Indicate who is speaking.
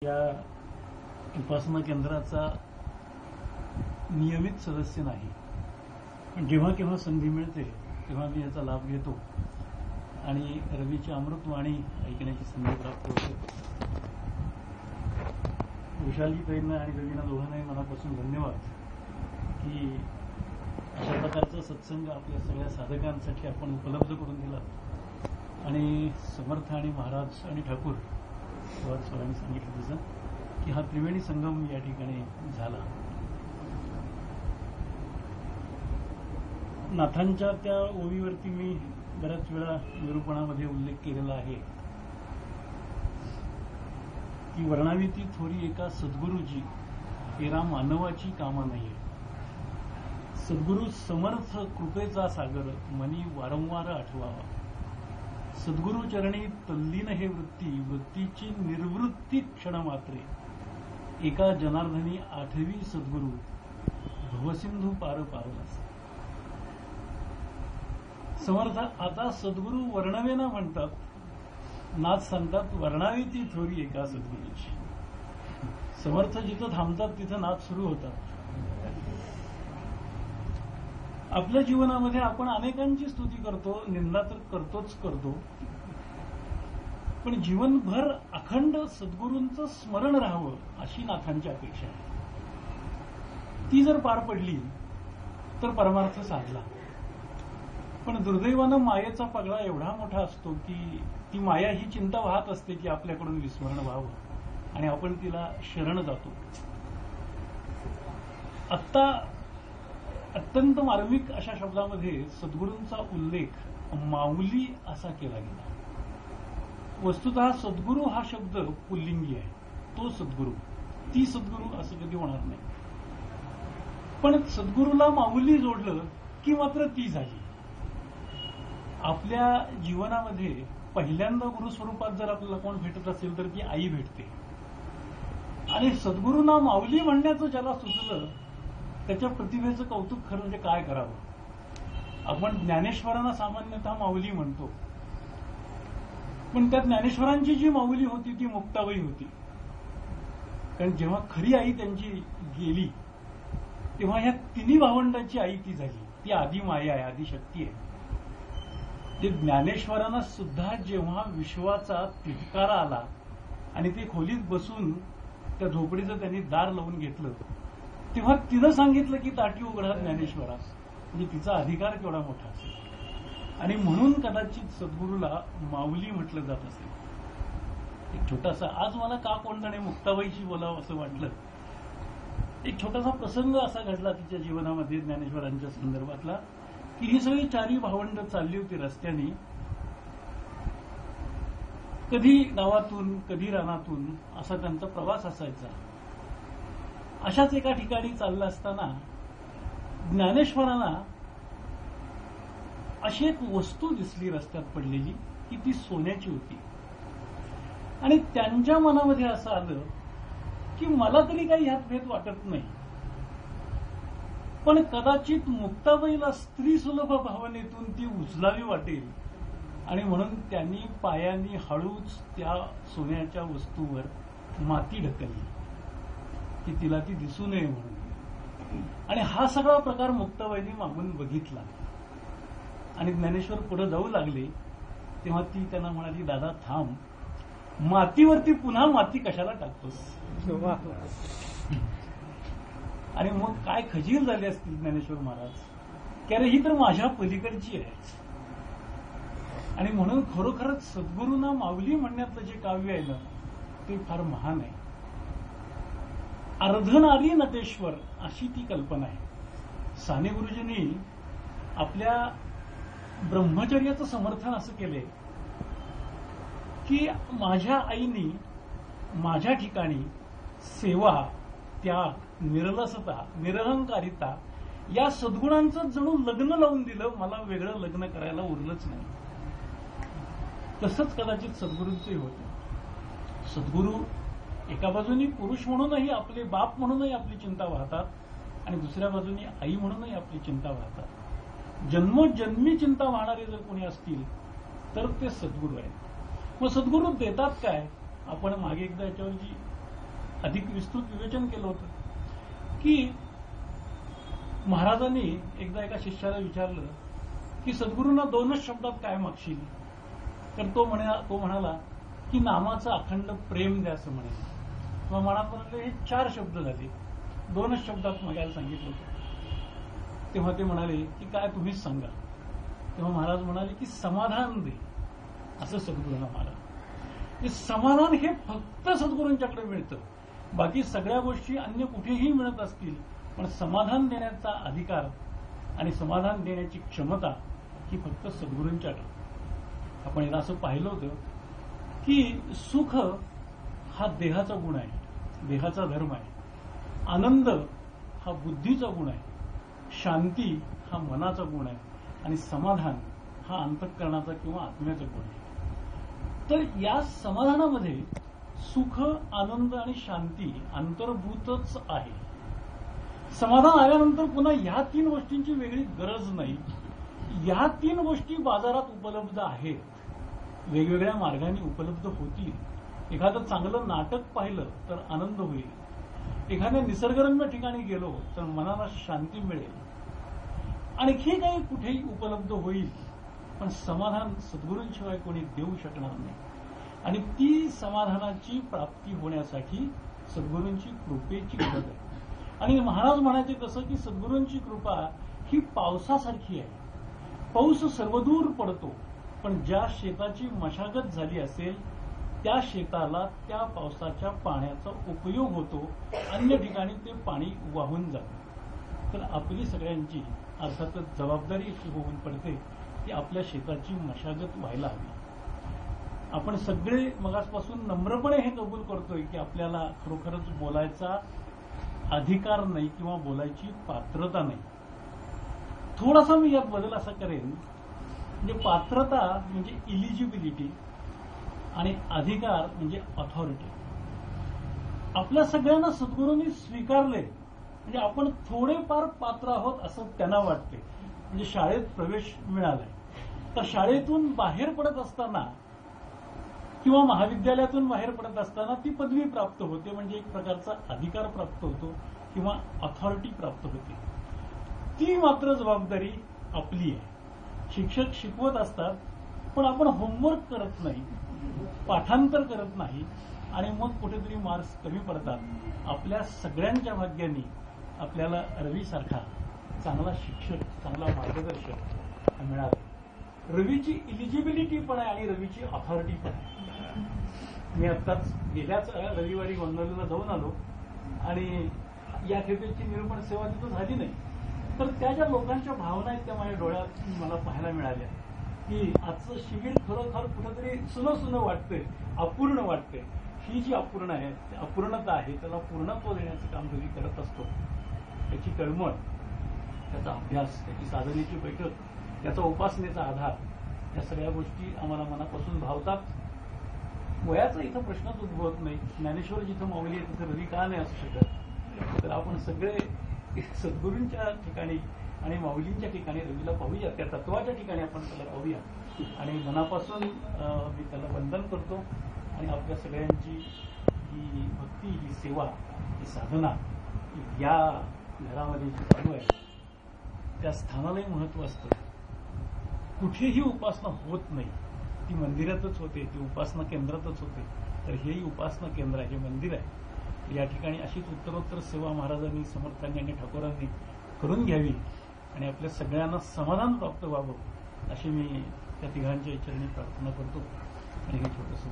Speaker 1: या उपासना केंद्राचा नियमित सदस्य नाही, पण जेव्हा केव्हा संधी मिळते तेव्हा मी याचा लाभ घेतो आणि रवीची अमृतवाणी ऐकण्याची संधी प्राप्त होते. विशालजीताईंना आणि रवींना दोघांनाही मनापासून धन्यवाद की अशा प्रकारचा सत्संग आपल्या सगळ्या साधकांसाठी आपण उपलब्ध करून दिला. आणि समर्थ आणि महाराज आणि ठाकूर सरांनी सांगितलं तसं की हा त्रिवेणी संगम या ठिकाणी झाला. नाथांच्या त्या ओवीवरती मी बऱ्याच वेळा निरूपणामध्ये उल्लेख केलेला आहे की वर्णावी ती थोरी एका सद्गुरूची तेरा मानवाची कामा नाहीये. सद्गुरू समर्थ कृपेचा सागर मनी वारंवार आठवावा. सद्गुरू चरणी तल्लीन हे वृत्तीची निर्वृत्ती क्षण मात्रे. एका जनार्दनी आठवी सद्गुरू भवसिंधू पार पावलास. समर्थ आता सद्गुरू वर्णवेना म्हणतात, नाथ सांगतात वर्णावी ती थोरी एका सद्गुरूची. समर्थ जिथं थांबतात तिथं नाथ सुरू होतात. आपल्या जीवनामध्ये आपण अनेकांची स्तुती करतो, निंदा तर करतो, पण जीवनभर अखंड सद्गुरूंचं स्मरण राहावं अशी नाथांची अपेक्षा आहे. ती जर पार पडली तर परमार्थ साधला. पण दुर्दैवानं मायेचा पगडा एवढा मोठा असतो की ती माया ही चिंता वाहत असते की आपल्याकडून विस्मरण व्हावं आणि आपण तिला शरण जातो. आत्ता अत्यंत मार्मिक अशा शब्दामध्ये सद्गुरूंचा उल्लेख माऊली असा केला गेला. वस्तुतः सद्गुरू हा शब्द पुल्लिंगी आहे. तो सद्गुरू, ती सद्गुरू असं कधी होणार नाही. पण सद्गुरूला माऊली जोडलं की मात्र ती झाली. आपल्या जीवनामध्ये पहिल्यांदा गुरुस्वरूपात जर आपल्याला कोण भेटत असेल तर ती आई भेटते. आणि सद्गुरूंना माऊली म्हणण्याचं ज्याला सुचलं त्याच्या प्रतिभेचं कौतुक खरं म्हणजे काय करावं. आपण ज्ञानेश्वरांना सामान्यतः माऊली म्हणतो, पण त्या ज्ञानेश्वरांची जी माऊली होती ती मुक्ताबाई होती. कारण जेव्हा खरी आई त्यांची गेली तेव्हा ह्या तिन्ही भावंडांची आई ती झाली. ती आदी माया आहे, आदी शक्ती आहे. ते ज्ञानेश्वरांना सुद्धा जेव्हा विश्वाचा तिटकारा आला आणि ते खोलीत बसून त्या झोपडीचं त्यांनी दार लावून घेतलं तेव्हा तिनं सांगितलं की ताटी उघडा ज्ञानेश्वरास. म्हणजे तिचा अधिकार केवढा मोठा असेल. आणि म्हणून कदाचित सद्गुरूला माऊली म्हटलं जात असेल. एक छोटासा, आज मला का कोणत्याने मुक्ताबाईशी बोलावं असं वाटलं. एक छोटासा प्रसंग असा घडला तिच्या जीवनामध्ये ज्ञानेश्वरांच्या संदर्भातला की ही सगळी चारी भावंड चालली होती रस्त्याने. कधी गावातून कधी रानातून असा त्यांचा प्रवास असायचा. अशाच एका ठिकाणी चाललं असताना ज्ञानेश्वरांना अशी एक वस्तू दिसली रस्त्यात पडलेली की ती सोन्याची होती. आणि त्यांच्या मनामध्ये असं आलं की मला तरी काही ह्यात भेद वाटत नाही, पण कदाचित मुक्ताबाईला स्त्री सुलभ भावनेतून ती उचलावी वाटेल. आणि म्हणून त्यांनी पायांनी हळूच त्या सोन्याच्या वस्तूवर माती ढकलली की तिला ती दिसू नये म्हणून. आणि हा सगळा प्रकार मुक्ताबाईंनी मागून बघितला. आणि ज्ञानेश्वर पुढे जाऊ लागले तेव्हा ती त्यांना म्हणाली, दादा थांब, मातीवरती पुन्हा माती कशाला टाकतोस. आणि मग काय खजील झाले असतील ज्ञानेश्वर महाराज की अरे ही तर माझ्या पलीकडची आहे. आणि म्हणून खरोखरच सद्गुरूंना माऊली म्हणण्यातलं जे काव्य आहे ना ते फार महान आहे. अर्धनारी नटेश्वर अशी ती कल्पना आहे. साने गुरुजींनी आपल्या ब्रह्मचर्याचं समर्थन असं केलंय की माझ्या आईनी माझ्या ठिकाणी सेवा, त्याग, निरलसता, निरहंकारिता या सद्गुणांचं जणू लग्न लावून दिलं. मला वेगळं लग्न करायला उरलंच नाही. तसंच कदाचित सद्गुरूंचंही होतं. सद्गुरू एका बाजूनी पुरुष म्हणूनही आपले बाप म्हणूनही आपली चिंता वाहतात आणि दुसऱ्या बाजूनी आई म्हणूनही आपली चिंता वाहतात. जन्मोजन्मी चिंता वाहणारे जर कोणी असतील तर ते सद्गुरू आहेत. मग सद्गुरू देतात काय? आपण मागे एकदा याच्यावर जी अधिक विस्तृत विवेचन केलं होतं की महाराजांनी एकदा एका शिष्याला विचारलं की सद्गुरूंना 2च शब्दात काय मागशील, तर तो म्हणाला की नामाचं अखंड प्रेम द्या असं म्हणेल. किंवा मनात म्हटलं हे 4 शब्द झाले, 2च शब्दात मागायला सांगितलं होतं. तेव्हा ते म्हणाले की काय तुम्हीच सांगा. तेव्हा महाराज म्हणाले की समाधान दे असं सद्गुरूंना महाराज. समाधान हे फक्त सद्गुरूंच्याकडे मिळतं. बाकी सगळ्या गोष्टी अन्य कुठेही मिळत असतील, पण समाधान देण्याचा अधिकार आणि समाधान देण्याची क्षमता ही फक्त सद्गुरूंच्याकडे. आपण एकदा असं पाहिलं होतं की सुख हा देहाचा गुण आहे, देहाचा धर्म आहे. आनंद हा बुद्धीचा गुण आहे, शांती हा मनाचा गुण आहे आणि समाधान हा अंतःकरणाचा किंवा आत्म्याचा गुण आहे. तर या समाधानामध्ये सुख, आनंद आणि शांती अंतर्भूतच आहे. समाधान आल्यानंतर पुन्हा ह्या 3 गोष्टींची वेगळी गरज नाही. ह्या 3 गोष्टी बाजारात उपलब्ध आहेत, वेगवेगळ्या मार्गाने उपलब्ध होतील. एखादं चांगलं नाटक पाहिलं तर आनंद होईल, एखाद्या निसर्गरम्य ठिकाणी गेलो तर मनाला शांती मिळेल, आणखी काही कुठेही उपलब्ध होईल. पण समाधान सद्गुरूंशिवाय कोणी देऊ शकणार नाही. आणि ती समाधानाची प्राप्ती होण्यासाठी सद्गुरूंची कृपेची गरज आहे. आणि महाराज म्हणायचे तसं की सद्गुरूंची कृपा ही पावसासारखी आहे. पाऊस सर्वदूर पडतो, पण ज्या शेताची मशागत झाली असेल त्या शेताला त्या पावसाच्या पाण्याचा उपयोग होतो, अन्य ठिकाणी ते पाणी वाहून जातं. तर आपली सगळ्यांची अर्थातच जबाबदारी अशी होऊन पडते की आपल्या शेताची मशागत व्हायला हवी. आपण सगळे मगासपासून नम्रपणे हे कबूल करतोय की आपल्याला खरोखरच बोलायचा अधिकार नाही किंवा बोलायची पात्रता नाही. थोडासा मी यात बदल असा करेन, म्हणजे पात्रता म्हणजे इलिजिबिलिटी आणि अधिकार म्हणजे ऑथॉरिटी. आपल्या सगळ्यांना सद्गुरूंनी स्वीकारले म्हणजे आपण थोडेफार पात्र आहोत असं त्यांना वाटते. म्हणजे शाळेत प्रवेश मिळालाय, तर शाळेतून बाहेर पडत असताना किंवा महाविद्यालयातून बाहेर पडत असताना ती पदवी प्राप्त होते, म्हणजे एक प्रकारचा अधिकार प्राप्त होतो किंवा ऑथॉरिटी प्राप्त होते. ती मात्र जबाबदारी आपली आहे. शिक्षक शिकवत असतात, पण आपण होमवर्क करत नाही, पाठांतर करत नाही आणि मग कुठेतरी मार्क्स कमी पडतात. आपल्या सगळ्यांच्या भाग्याने आपल्याला रवीसारखा चांगला शिक्षक, चांगला मार्गदर्शक मिळाला. रवीची इलिजिबिलिटी पण आहे आणि रवीची ऑथॉरिटी पण आहे. मी आत्ताच गेल्याच रविवारी गोंधळीला जाऊन आलो आणि या खेपेची निरूपण सेवा तिथं झाली नाही, तर त्या ज्या लोकांच्या भावना आहेत त्या माझ्या डोळ्यात मला पाहायला मिळाल्या की आजचं शिबिर खरोखर कुठंतरी सुनं वाटतंय, अपूर्ण वाटतंय. ही जी अपूर्ण आहे, अपूर्णता आहे, त्याला पूर्णत्व देण्याचं काम रवी करत असतो. त्याची तळमळ, त्याचा अभ्यास, त्याची साधनेची बैठक, त्याचा उपासनेचा आधार, या सगळ्या गोष्टी आम्हाला मनापासून भावतात. वयाचा इथं प्रश्नच उद्भवत नाही. ज्ञानेश्वर जिथं माऊली आहे तिथं रवी का नाही असू शकत. तर आपण सगळे सद्गुरूंच्या ठिकाणी आणि माऊलींच्या ठिकाणी रवीला पाहूया, त्या तत्वाच्या ठिकाणी आपण त्याला पाहूया आणि मनापासून मी त्याला वंदन करतो. आणि आपल्या सगळ्यांची ही भक्ती, ही सेवा, ही साधना या घरामध्ये जी चालू आहे त्या स्थानालाही महत्व असतं. कुठेही उपासना होत नाही, ती मंदिरातच होते, ती उपासना केंद्रातच होते. तर हेही उपासना केंद्र आहे, हे मंदिर आहे. या ठिकाणी अशीच उत्तरोत्तर सेवा महाराजांनी, समर्थांनी आणि ठाकूरांनी करून घ्यावी आणि आपल्या सगळ्यांना समाधान प्राप्त व्हावं अशी मी त्या तिघांच्या चरणी प्रार्थना करतो. आणि हे छोटंसं